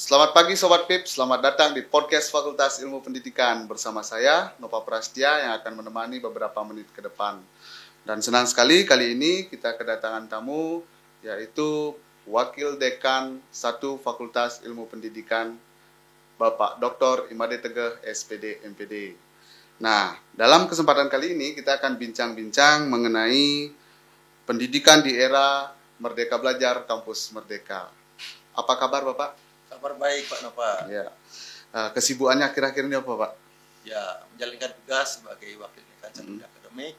Selamat pagi Sobat PIP, selamat datang di podcast Fakultas Ilmu Pendidikan bersama saya, Nova Prastia, yang akan menemani beberapa menit ke depan. Dan senang sekali kali ini kita kedatangan tamu, yaitu Wakil Dekan 1 Fakultas Ilmu Pendidikan, Bapak Dr. Imade Tegeh, SPD, MPD. Nah, dalam kesempatan kali ini kita akan bincang-bincang mengenai pendidikan di era Merdeka Belajar Kampus Merdeka. Apa kabar Bapak? Kabar baik Pak Nova. Ya. Kesibukannya akhir-akhir ini apa Pak? Ya, menjalankan tugas sebagai wakil dekan bidang akademik,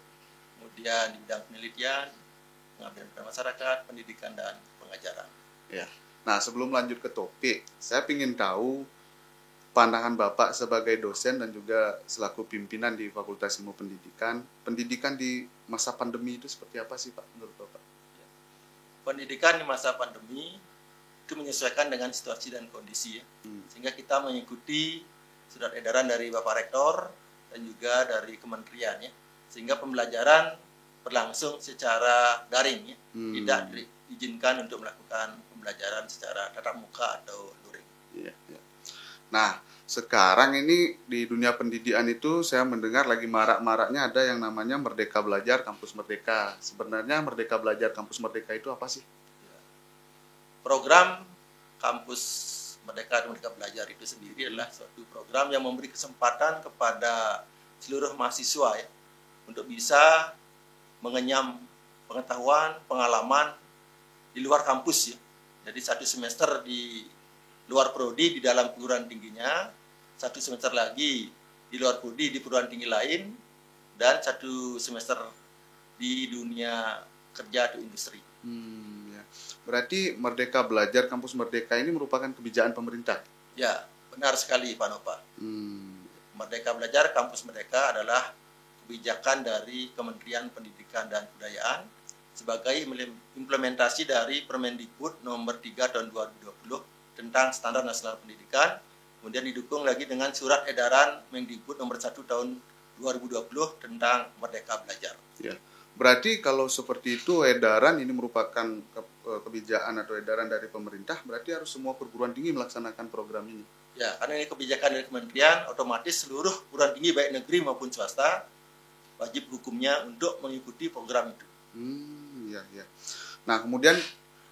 kemudian di bidang penelitian, pengabdian pada masyarakat, pendidikan dan pengajaran. Ya. Nah, sebelum lanjut ke topik, saya ingin tahu pandangan Bapak sebagai dosen dan juga selaku pimpinan di Fakultas Ilmu Pendidikan, pendidikan di masa pandemi itu seperti apa sih Pak menurut Bapak? Pendidikan di masa pandemi itu menyesuaikan dengan situasi dan kondisi, sehingga kita mengikuti surat edaran dari Bapak Rektor dan juga dari kementerian, ya, sehingga pembelajaran berlangsung secara daring, ya, tidak diizinkan untuk melakukan pembelajaran secara tatap muka atau luring. Ya, ya. Nah, sekarang ini di dunia pendidikan itu saya mendengar lagi marak-maraknya ada yang namanya Merdeka Belajar Kampus Merdeka. Sebenarnya Merdeka Belajar Kampus Merdeka itu apa sih? Program Kampus Merdeka dan Merdeka Belajar itu sendiri adalah suatu program yang memberi kesempatan kepada seluruh mahasiswa, ya, untuk bisa mengenyam pengetahuan, pengalaman di luar kampus, ya. Jadi 1 semester di luar prodi di dalam perguruan tingginya, 1 semester lagi di luar prodi di perguruan tinggi lain, dan 1 semester di dunia kerja atau industri. Ya. Berarti Merdeka Belajar Kampus Merdeka ini merupakan kebijakan pemerintah? Ya, benar sekali Pak Nova. Merdeka Belajar Kampus Merdeka adalah kebijakan dari Kementerian Pendidikan dan Kebudayaan sebagai implementasi dari Permendikbud nomor 3 tahun 2020 tentang Standar Nasional Pendidikan, kemudian didukung lagi dengan surat edaran Mendikbud nomor 1 tahun 2020 tentang Merdeka Belajar. Ya. Berarti kalau seperti itu edaran ini merupakan kebijakan atau edaran dari pemerintah, berarti harus semua perguruan tinggi melaksanakan program ini. Ya, karena ini kebijakan dari kementerian, otomatis seluruh perguruan tinggi baik negeri maupun swasta wajib hukumnya untuk mengikuti program itu. Ya, ya. Nah, kemudian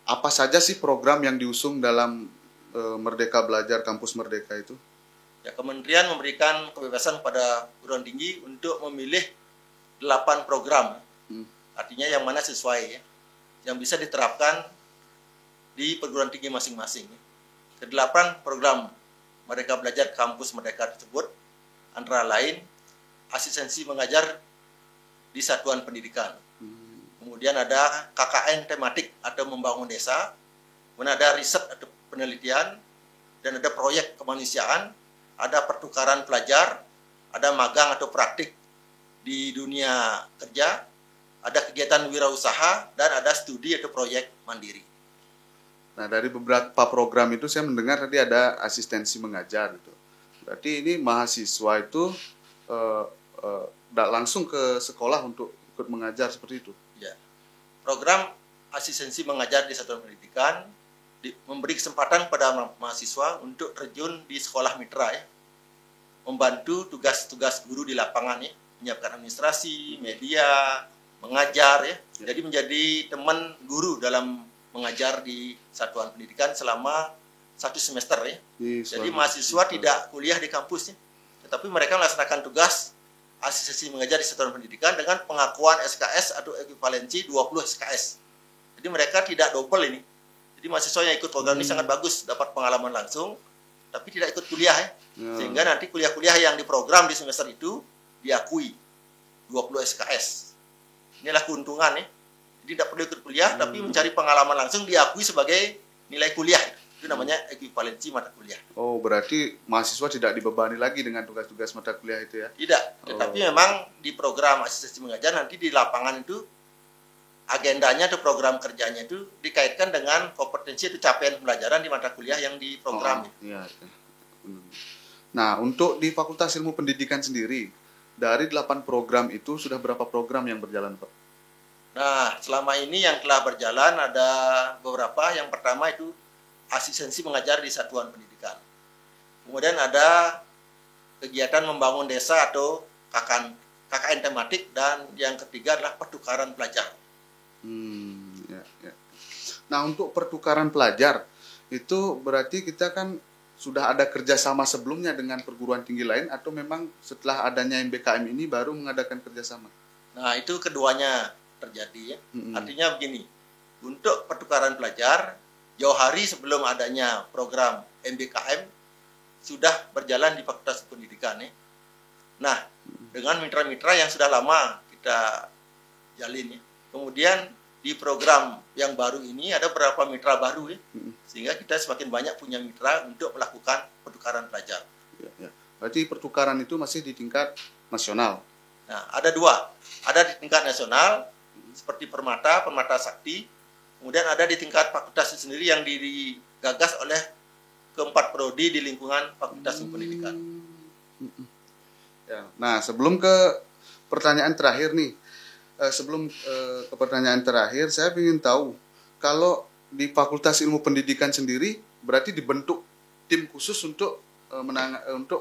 apa saja sih program yang diusung dalam Merdeka Belajar Kampus Merdeka itu? Ya, kementerian memberikan kebebasan pada perguruan tinggi untuk memilih 8 program. Artinya yang mana sesuai, ya, yang bisa diterapkan di perguruan tinggi masing-masing. Ke-8 program Merdeka Belajar Kampus Merdeka tersebut antara lain asistensi mengajar di satuan pendidikan. Kemudian ada KKN tematik atau membangun desa, kemudian ada riset atau penelitian, dan ada proyek kemanusiaan, ada pertukaran pelajar, ada magang atau praktik di dunia kerja, ada kegiatan wirausaha, dan ada studi atau proyek mandiri. Nah, dari beberapa program itu saya mendengar tadi ada asistensi mengajar gitu. Berarti ini mahasiswa itu langsung ke sekolah untuk ikut mengajar seperti itu? Ya. Program asistensi mengajar di satuan pendidikan memberi kesempatan pada mahasiswa untuk terjun di sekolah mitra, ya, membantu tugas-tugas guru di lapangan, ya, menyiapkan administrasi, media, mengajar, ya. Jadi menjadi teman guru dalam mengajar di satuan pendidikan selama 1 semester, ya. Jadi mahasiswa tidak kuliah di kampusnya, tetapi mereka melaksanakan tugas asistensi mengajar di satuan pendidikan dengan pengakuan SKS atau ekuivalensi 20 SKS. Jadi mereka tidak double ini. Jadi mahasiswa yang ikut program ini sangat bagus, dapat pengalaman langsung, tapi tidak ikut kuliah, ya. Sehingga nanti kuliah-kuliah yang diprogram di semester itu diakui 20 SKS. Inilah keuntungan, ya. Jadi tidak perlu ikut kuliah, tapi mencari pengalaman langsung diakui sebagai nilai kuliah. Itu namanya ekuivalensi mata kuliah. Oh, berarti mahasiswa tidak dibebani lagi dengan tugas-tugas mata kuliah itu, ya? Tidak, tetapi memang di program asistensi mengajar nanti di lapangan itu agendanya atau program kerjanya itu dikaitkan dengan kompetensi atau capaian pembelajaran di mata kuliah yang diprogram. Iya. Nah, untuk di Fakultas Ilmu Pendidikan sendiri, dari 8 program itu sudah berapa program yang berjalan, Pak? Nah, selama ini yang telah berjalan ada beberapa. Yang pertama itu asistensi mengajar di satuan pendidikan. Kemudian ada kegiatan membangun desa atau KKN tematik, dan yang ketiga adalah pertukaran pelajar. Ya. Nah, untuk pertukaran pelajar itu berarti kita kan sudah ada kerjasama sebelumnya dengan perguruan tinggi lain, atau memang setelah adanya MBKM ini baru mengadakan kerjasama? Nah, itu keduanya terjadi ya. Artinya begini, untuk pertukaran pelajar, jauh hari sebelum adanya program MBKM sudah berjalan di Fakultas Pendidikan ya. Nah, dengan mitra-mitra yang sudah lama kita jalin ya. Kemudian di program yang baru ini ada beberapa mitra baru ya. Sehingga kita semakin banyak punya mitra untuk melakukan pertukaran pelajar. Ya. Berarti pertukaran itu masih di tingkat nasional. Nah, ada dua. Ada di tingkat nasional seperti Permata Sakti. Kemudian ada di tingkat fakultas sendiri yang digagas oleh keempat prodi di lingkungan Fakultas Pendidikan. Ya. Nah, sebelum ke pertanyaan terakhir nih, ke pertanyaan terakhir, saya ingin tahu kalau di Fakultas Ilmu Pendidikan sendiri berarti dibentuk tim khusus untuk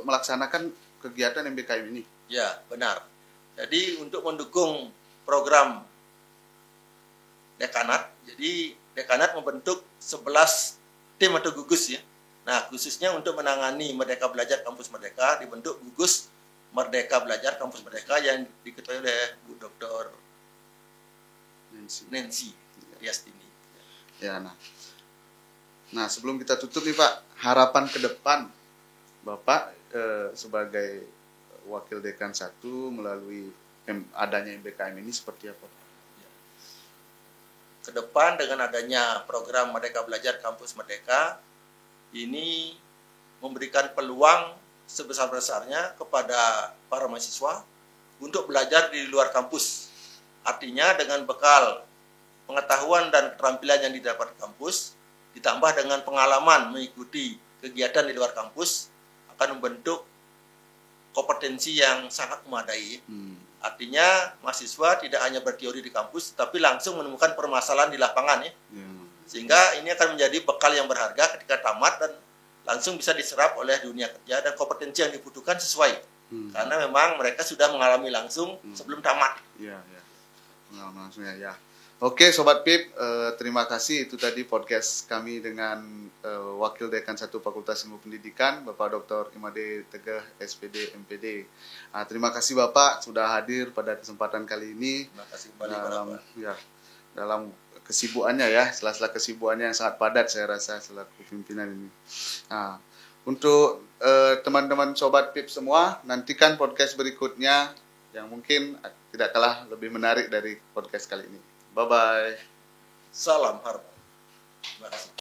melaksanakan kegiatan MBKM ini. Ya, benar. Jadi untuk mendukung program dekanat, jadi dekanat membentuk 11 tim atau gugus ya. Nah, khususnya untuk menangani Merdeka Belajar Kampus Merdeka dibentuk gugus Merdeka Belajar Kampus Merdeka yang diketuai oleh Bu Dr. Nancy Riastini. Ya, nah sebelum kita tutup nih Pak, harapan ke depan Bapak sebagai Wakil Dekan 1 melalui adanya MBKM ini seperti apa? Ke depan dengan adanya program Merdeka Belajar Kampus Merdeka ini memberikan peluang sebesar-besarnya kepada para mahasiswa untuk belajar di luar kampus. Artinya dengan bekal pengetahuan dan keterampilan yang didapat di kampus, ditambah dengan pengalaman mengikuti kegiatan di luar kampus, akan membentuk kompetensi yang sangat memadai. Artinya mahasiswa tidak hanya berteori di kampus, tapi langsung menemukan permasalahan di lapangan ya. Sehingga ini akan menjadi bekal yang berharga ketika tamat dan langsung bisa diserap oleh dunia kerja, dan kompetensi yang dibutuhkan sesuai. Karena memang mereka sudah mengalami langsung sebelum tamat. Iya. Pengalaman langsung ya. Oke Sobat PIP, terima kasih. Itu tadi podcast kami dengan Wakil Dekan 1 Fakultas Ilmu Pendidikan, Bapak Dr. Imade Teguh, SPD, MPD. Terima kasih Bapak sudah hadir pada kesempatan kali ini. Terima kasih kembali dalam kesibukannya ya, sela-sela kesibukannya yang sangat padat saya rasa selaku pimpinan ini. Nah, untuk teman-teman Sobat PIP semua, nantikan podcast berikutnya yang mungkin tidak kalah lebih menarik dari podcast kali ini. Bye-bye. Salam hormat. Terima kasih.